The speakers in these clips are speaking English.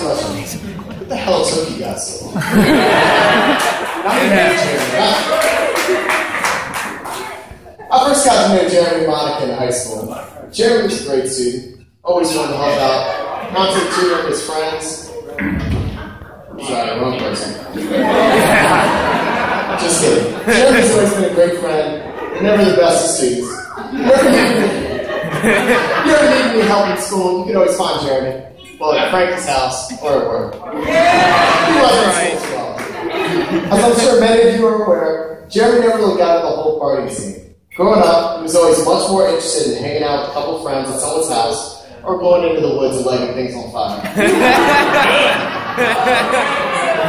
question. What the hell took you guys so long? Not Jeremy. I first got to know Jeremy and Monica in high school. Jeremy was a great student. Always wanted to help out. Constant tutor of his friends. Sorry, wrong person. Just kidding. Jeremy's always been a great friend, and never the best of students. You ever need me help in school, you can always find Jeremy. Well, at Frankie's house or at work. He wasn't in school too well. As I'm sure many of you are aware, Jeremy never really got into the whole partying scene. Growing up, he was always much more interested in hanging out with a couple friends at someone's house or going into the woods and lighting things on fire.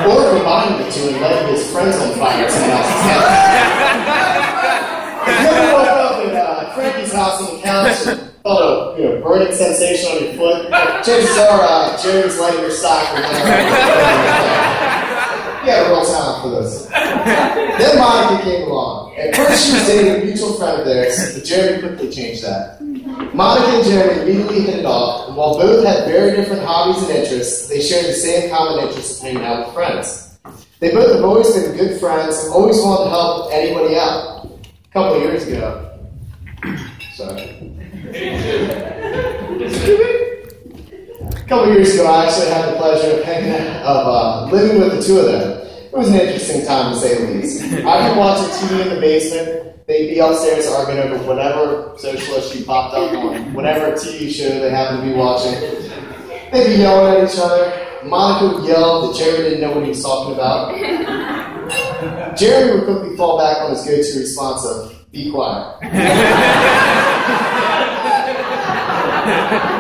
Or combining the two and lighting his friends on fire at someone else's house. If you ever woke up at Frankie's house on the couch and felt a burning sensation on your foot, chances are Jeremy's lighting your sock or whatever. Yeah, real talent for this. Then Monica came along. At first she was dating a mutual friend of theirs, but Jeremy quickly changed that. Monica and Jeremy immediately hit it off, and while both had very different hobbies and interests, they shared the same common interest of hanging out with friends. They both have always been good friends, always wanted to help anybody out. A couple of years ago. A couple of years ago, I actually had the pleasure of living with the two of them. It was an interesting time, to say the least. I'd be watching TV in the basement. They'd be upstairs arguing over whatever social issue popped up on whatever TV show they happened to be watching. They'd be yelling at each other. Monica would yell that Jeremy didn't know what he was talking about. Jeremy would quickly fall back on his go-to response of, "Be quiet."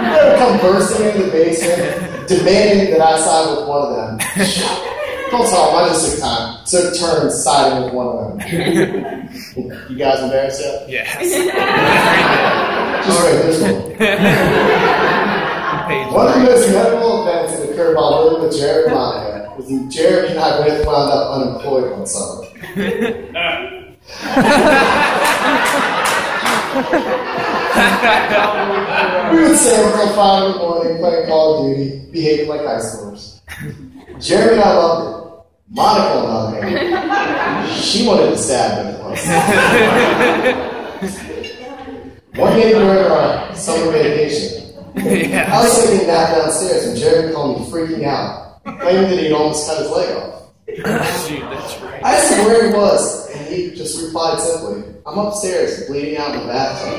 They would come bursting into the basement, demanding that I side with one of them. Don't tell them, I just took time. Took turns siding with one of them. You guys embarrassed yet? Yes. Just wait, there's one of the most memorable events that occurred while living with Jeremy and Monica was when Jeremy and I both wound up unemployed one summer. We would stay until 5 in the morning playing Call of Duty, behaving like high schoolers. Jeremy and I loved it. Monica, on the other hand, she wanted to stab both of us. One day during our summer vacation, I was taking a nap downstairs when Jeremy called me freaking out, claiming that he'd almost cut his leg off. I asked him where he was, and he just replied simply, "I'm upstairs, bleeding out in the bathtub."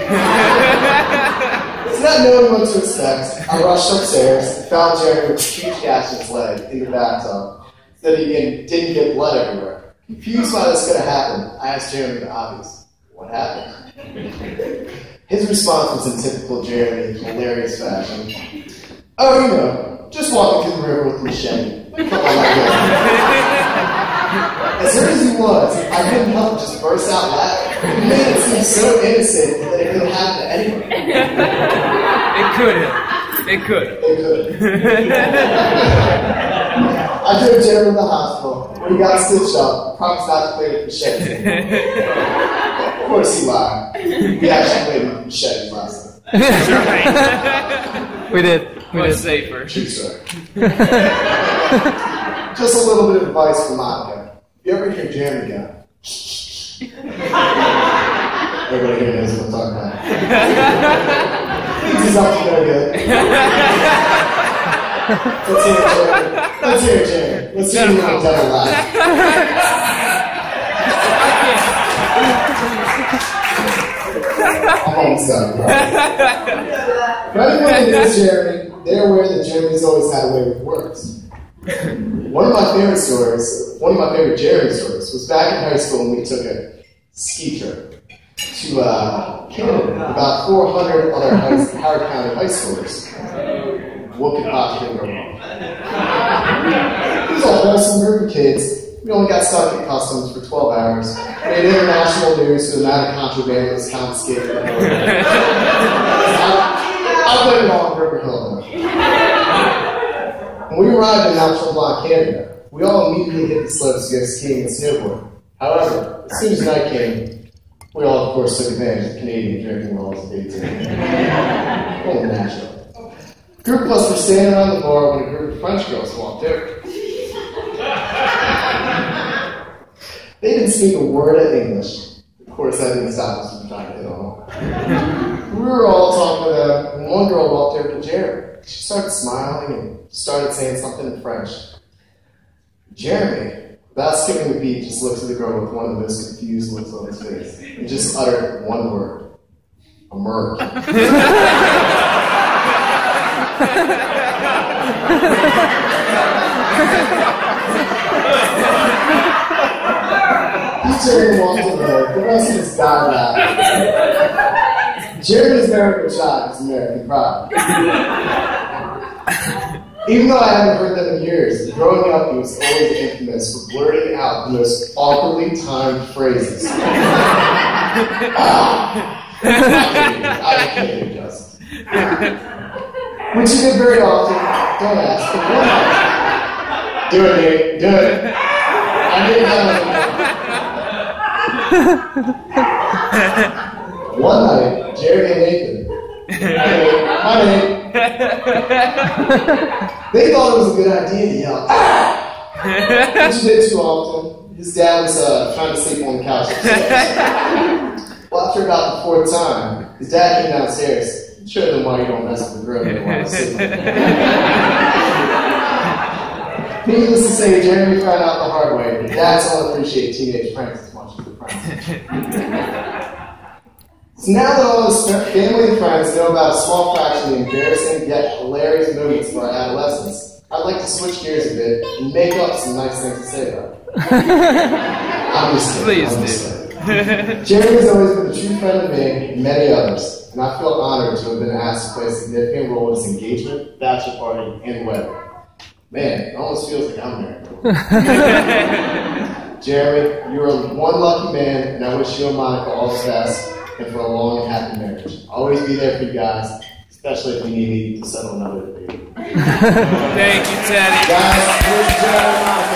So not knowing what to expect, I rushed upstairs and found Jeremy with a huge gash in his leg in the bathtub, so that he didn't get blood everywhere. Confused why this could have happened, I asked Jeremy the obvious, "What happened?" His response was in typical Jeremy, hilarious fashion. "Oh, just walking through the river with a machete." As hurt as he was, I couldn't help but just burst out laughing. It made it seem so innocent that it could have happened to anyone. It could. I drove Jeremy to the hospital. When he got stitched up, promised not to play with machete. Of course he lied. We actually played with machete last time. We did. Much safer. True story. Just a little bit of advice from Monica. If you ever hear Jeremy go, everybody here knows what I'm talking about. He's up to no good. Let's hear it, Jeremy. Let's hear you on the devil laugh. I'm almost done. For anyone who knows Jeremy, they're aware that Jeremy's always had a way with words. One of my favorite Jeremy stories was back in high school when we took a ski trip to Canada with about 400 other Howard County high schoolers. What could possibly go wrong? It was a wholesome group of kids. We only got stuck at customs for 12 hours. Made international news for the amount of contraband that was confiscated. I played it all in River Hill. When we arrived in Mount Tremblant, Canada, we all immediately hit the slopes to go skiing and snowboarding. However, as soon as night came, we all, of course, took advantage of Canadian drinking laws of 18. Only natural. Group of us were standing around the bar when a group of French girls walked in. They didn't speak a word of English. Of course, that didn't stop us from trying to hit on them. We were all talking to them, and one girl walked over to Jeremy. She started smiling and started saying something in French. Jeremy, without skipping a beat, just looked at the girl with one of those confused looks on his face and just uttered one word. American. He turned and walked away. The rest of us died laughing. Jeremy's American child is American pride. Even though I haven't heard them in years, growing up he was always infamous for blurting out the most awkwardly timed phrases. I can't do justice. Which he did very often. Don't ask. But one night. Do it, Nate. Do it. I didn't know. One night, Jeremy and Nathan. Hi, Nate. They thought it was a good idea to yell, "Ah!" Which he did too often. His dad was trying to sleep on the couch upstairs. Well, after about the fourth time, his dad came downstairs. Showed them why you don't mess with the girl you want to sleep with. Needless to say, Jeremy found out the hard way that dads don't appreciate teenage pranks as much as the pranks. So now that all his family and friends know about a small fraction of the embarrassing yet hilarious moments of our adolescence, I'd like to switch gears a bit and make up some nice things to say about it. I'm just kidding. Please do. Jeremy's always been a true friend of me and many others, and I feel honored to have been asked to play a significant role in his engagement, bachelor party, and wedding. Man, it almost feels like I'm married. Jeremy, you are one lucky man, and I wish you and Monica all the best, and for a long and happy marriage. I'll always be there for you guys, especially if you need me to settle another debate. Thank you, Teddy. Guys, here's Jeremy.